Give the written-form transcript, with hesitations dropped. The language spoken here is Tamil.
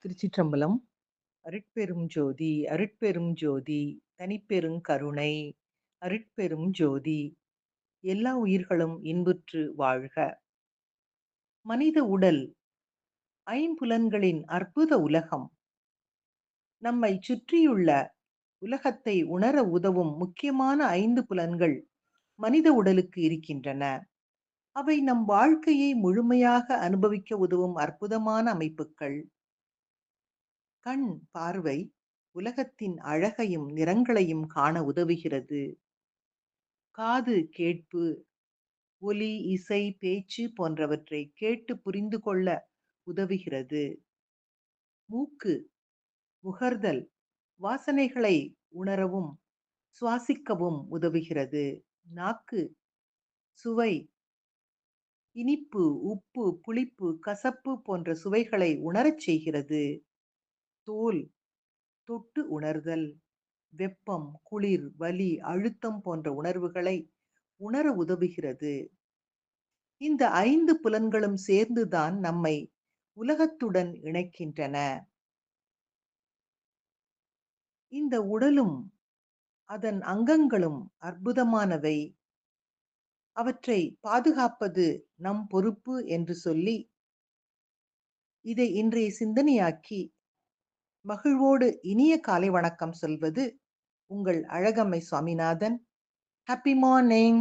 திருச்சிற்றம்பலம். அருட்பெரும் ஜோதி, அருட்பெரும் ஜோதி, தனிப்பெருங் கருணை, அருட்பெரும் ஜோதி. எல்லா உயிர்களும் இன்புற்று வாழ்க. மனித உடல் ஐம்புலன்களின் அற்புத உலகம். நம்மைச் சுற்றியுள்ள உலகத்தை உணர உதவும் முக்கியமான 5 புலன்கள் மனித உடலுக்கு இருக்கின்றன. அவை நம் வாழ்க்கையை முழுமையாக அனுபவிக்க உதவும் அற்புதமான அமைப்புக்கள். கண் பார்வை உலகத்தின் அழகையும் நிறங்களையும் காண உதவுகிறது. காது கேட்பு, ஒலி, இசை, பேச்சு போன்றவற்றை கேட்டு புரிந்து கொள்ள உதவுகிறது. மூக்கு முகர்தல் வாசனைகளை உணரவும் சுவாசிக்கவும் உதவுகிறது. நாக்கு சுவை, இனிப்பு, உப்பு, புளிப்பு, கசப்பு போன்ற சுவைகளை உணரச் செய்கிறது. தோல் தொட்டு உணர்தல் வெப்பம், குளிர், வலி, அழுத்தம் போன்ற உணர்வுகளை உணர உதவுகிறது. இந்த 5 புலன்களும் சேர்ந்துதான் நம்மை உலகத்துடன் இணைக்கின்றன. இந்த உடலும் அதன் அங்கங்களும் அற்புதமானவை. அவற்றை பாதுகாப்பது நம் பொறுப்பு என்று சொல்லி, இதை இன்றைய சிந்தனையாக்கி மகிழ்வோடு இனிய காலை வணக்கம் சொல்வது உங்கள் அழகம்மை சுவாமிநாதன். Happy morning.